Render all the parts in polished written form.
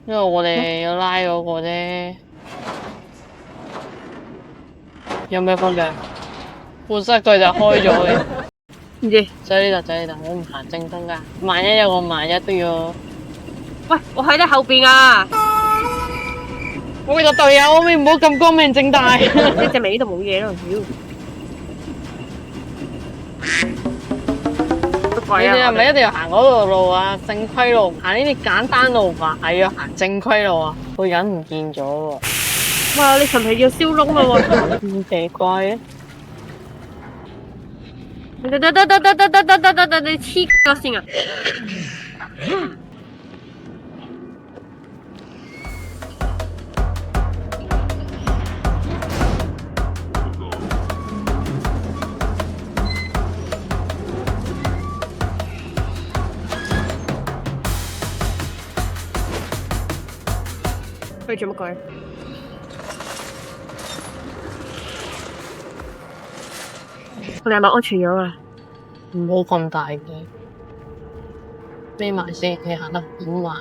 因為我哋要拉嗰個啫，有咩分別？本身佢就開咗嘅。唔知。就喺呢度，就喺呢度，我唔行正風㗎。萬一有個萬一都要。喂，我喺你後邊啊！我個隊友，可唔可以唔好咁光明正大？你證明呢度冇嘢咯，屌！你哋係咪一定要行嗰條路啊？正規路，行呢啲簡單路吧，係要行正規路啊！個人唔見咗喎。哇！你係咪要燒窿啦喎？咁奇怪嘅。得，你黐咗線啊！佢做乜鬼？我哋係咪安全咗啊？唔好咁大嘅，眯埋先，你行得點滑？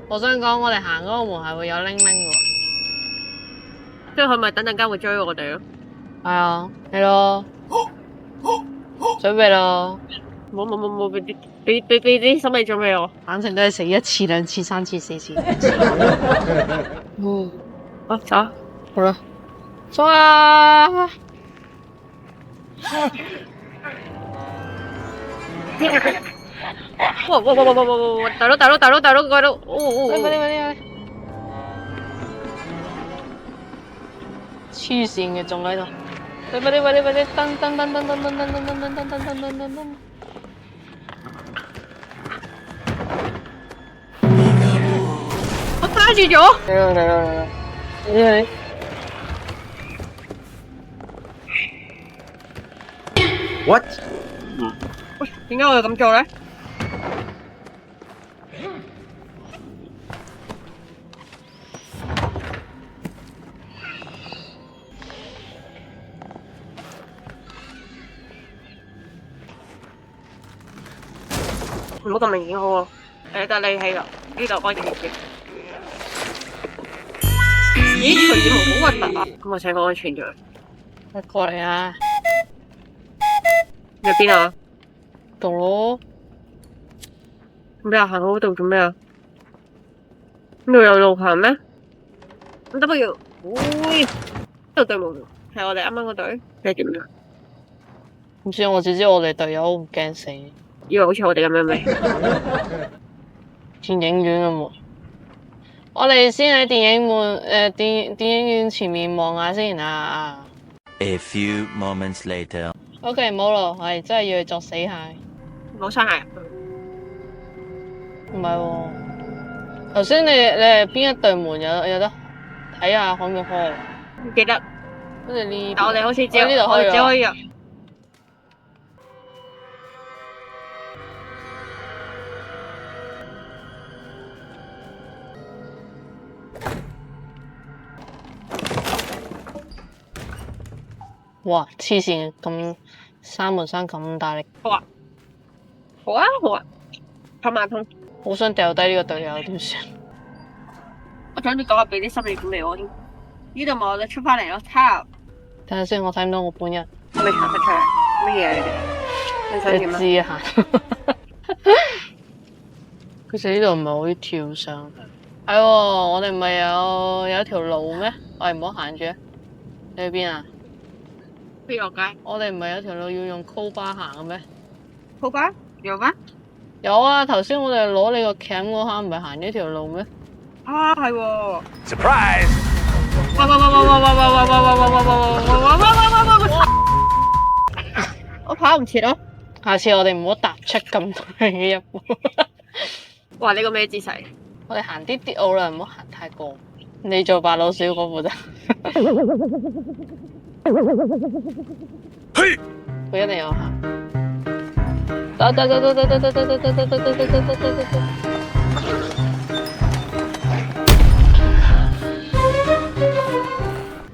我想講，我哋行嗰個門係會有鈴鈴嘅。即係佢咪等陣間會追我哋咯？係啊，係咯，準備咯。冇，俾啲心理準備我。反正都係死一次、兩次、三次、四次。好，走啊！好啦，走啊！哇！大佬，黐線嘅仲喺度，快啲，噔！我卡住咗。嚟！What？喂，點解我要咁做咧？唔好咁明顯好喎。但你喺度，呢度安全啲。咦，除羽毛好核突啊！咁我請個安全咗。過嚟啊！入邊啊？度咯。咩啊？行嗰度做咩啊？呢度有路行咩？咁 W，呢度對門係我哋啱啱嗰隊，定係點樣？唔知我只知我哋隊友唔驚死，以為好似我哋咁樣咩？電影院嘅門。我哋先喺電影院前面望下先啊。A few moments later. OK， 冇咯，係真係要去作死蟹。冇傷害。唔係喎，頭先你係邊一對門有得睇下可唔可以開？唔記得。跟住呢？但我哋好似只呢度我哋只可以入。哇！黐線，咁閂門閂咁大力，好啊，跑馬通。好想掉低呢個隊友點算？我想你講下俾啲心理準備我添。呢度咪我哋出翻嚟咯，抄。睇下先，我睇唔到我本人。我未行得出嚟，乜嘢嚟嘅？你想點啊？知啊，其實呢度唔係可以跳上。係喎，我哋唔係有條路咩？我哋唔好行住啊！你去邊啊？邊落街？我哋唔係有條路要用 call 巴行嘅咩？好吧，有咩？有啊，頭先我哋攞你個 cam 嗰下唔係行呢條路咩？啊，係喎。Surprise！我跑唔切咯。下次我哋唔好踏出咁大嘅一步。哇！呢個咩姿勢？我哋行啲好啦，唔好行太過。你做白老鼠嗰副啫。佢一定有行。走！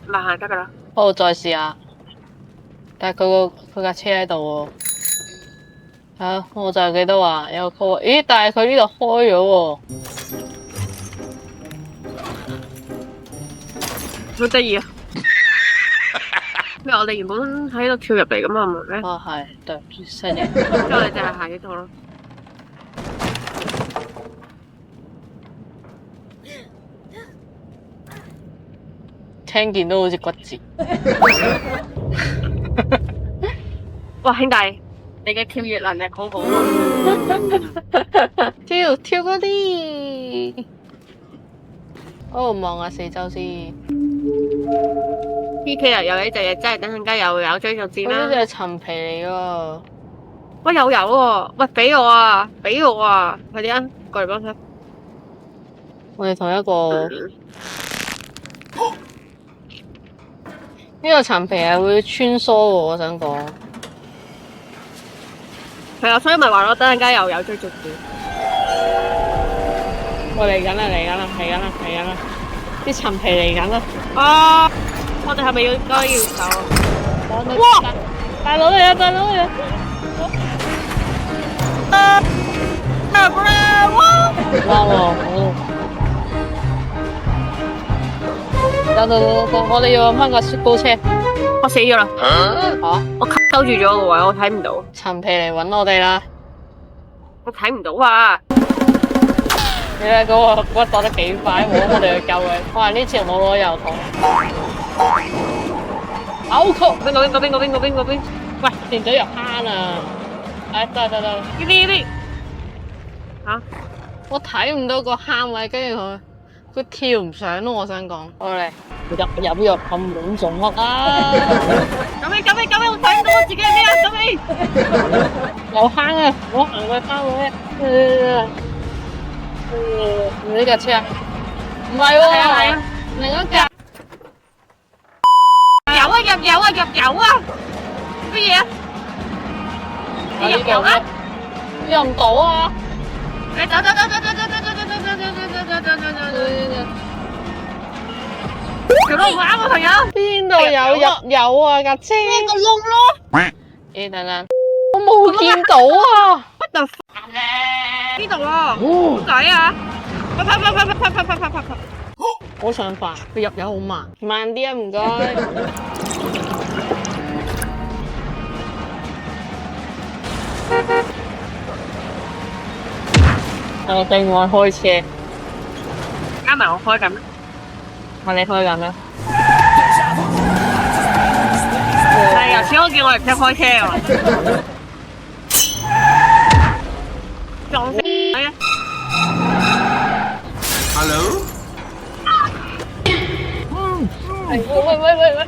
慢行得噶啦。好，再試下。但係佢架車喺度喎。我就記得話有個，咦？但係佢呢度開咗喎。好得意啊！咩？我哋原本喺度跳入嚟噶嘛，唔係咩？哦，係，對唔住，失憶。之後我哋就係行呢度咯。聽見都好似骨折。哇，兄弟，你嘅跳躍能力好好喎！跳嗰啲。哦，望下四周先。 PK 啊，有呢隻嘢真係等陣間又有追逐戰啦！呢隻係陳皮嚟㗎。喂，有喎！喂，俾我啊，俾我啊！快啲啊，過嚟幫手！我哋同一個。呢個陳皮係會穿梭喎，我想講。係啊，所以咪話咯，等陣間又有追逐戰。我嚟緊啦，嚟緊啦，嚟緊啦，嚟緊啦！啲陳皮嚟緊啦！啊！我哋係咪應該要走啊？哇！大佬嚟啊！大佬嚟啊！哇！等，我哋要揾翻個雪糕車。我死咗啦！嚇！我吸收住咗個位，我睇唔到。陳皮嚟揾我哋啦！我睇唔到啊！你睇嗰個骨打得幾快，我哋去救佢。哇！呢次我攞油桶。嘔曲！嗰邊！喂，電嘴入坑啊！哎，得。呢邊！嚇！我睇唔到個坑位，跟住佢跳唔上咯。我想講，我嚟入咁滿重屋啊！救命！我睇唔到我自己係咩啊！救命！有坑啊！我行過坑位。呢架車啊？唔係喎，係啊！另一架。入油啊！乜嘢啊？你入油啊？入唔到啊！你走！條路唔啱啊，朋友！邊度有入油啊？架車個窿咯！咦，等等，我冇見到啊！乜就呢度咯？點解啊？啪！好想快，佢入油好慢，慢啲啊，唔該。我對外開車，加埋我開緊，問你開緊咩？係由此我見我哋唔識開車喎。撞死啊Hello?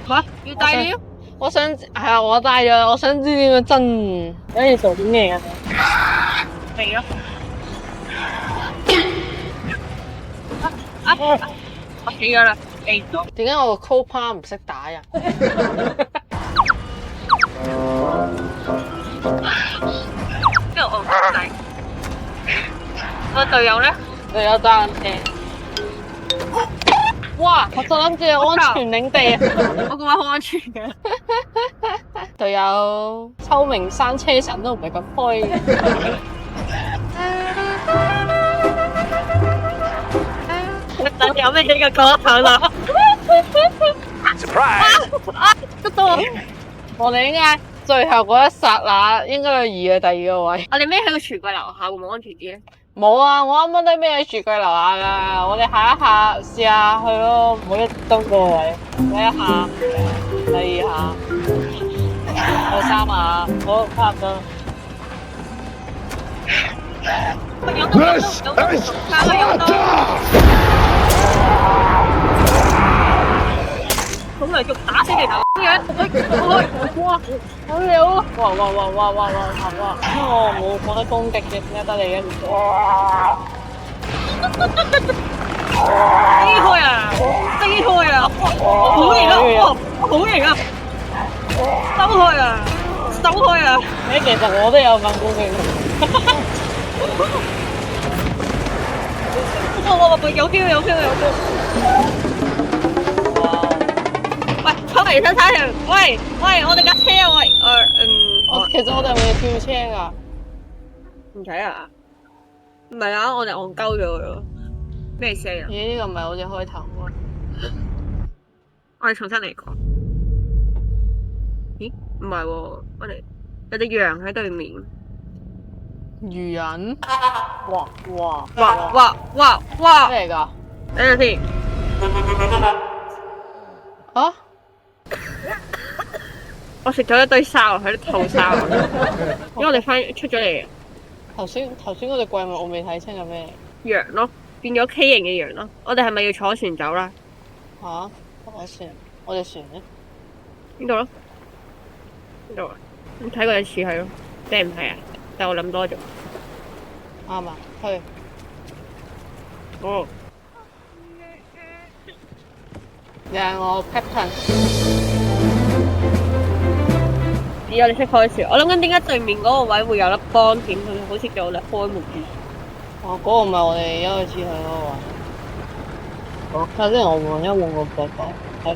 喂！要帶料？我想係啊，我帶咗，我想知點樣真，跟住做啲咩啊？嚟咯！我死咗啦！嚟咗。點解我個 co-pa 唔識打人？跟住我仔，我隊友咧，隊友揸緊車。哇！我就諗住安全領地啊！我個位好安全嘅。隊友秋名山車神都唔係咁開嘅。等有咩嘢嘅講下啦。Surprise! 捉到我！我哋應該最後嗰一剎那應該去移去第二個位。我哋孭喺個櫥櫃樓下會唔會安全啲咧？冇啊！我啱啱都孭喺櫥櫃樓下㗎。我哋下一下試下去咯，唔好一登個位。第一下，第二下，第三下，好差唔多。有刀！咁嚟就打死你頭嘅，哇！好料啊！哇！我冇得攻擊嘅，點解得你嘅？哇！飛開啊！好型啊！收開啊！其實我都有份攻擊。有 feel！喂，抽嚟睇睇喂，我哋架車啊喂，其實我哋係咪要跳車㗎？唔使啊？唔係啊，我哋戇鳩咗咯。咩聲啊？咦？呢個唔係好似開頭喎。我哋重新嚟過。咦？唔係喎，我哋有隻羊喺對面。魚人。哇哇哇！咩嚟㗎？等陣先。啊？我食咗一堆沙喺度吐沙，因為我哋出咗嚟頭先嗰隻怪物我未睇清係咩？羊咯，變咗 K 型嘅羊咯。我哋係咪要坐船走啦？嚇？我隻船咧？邊度咯？邊度啊？你睇過一次係咯，定唔係啊？但我諗多咗。啱啊，去。哦。讓我 Captain。咦，我哋識開船，我諗緊點解對面嗰個位會有粒光點，佢好似叫我哋開門嘅。哦，嗰個唔係我哋一開始去嗰個位。好，睇下先，我換一換個角度。係。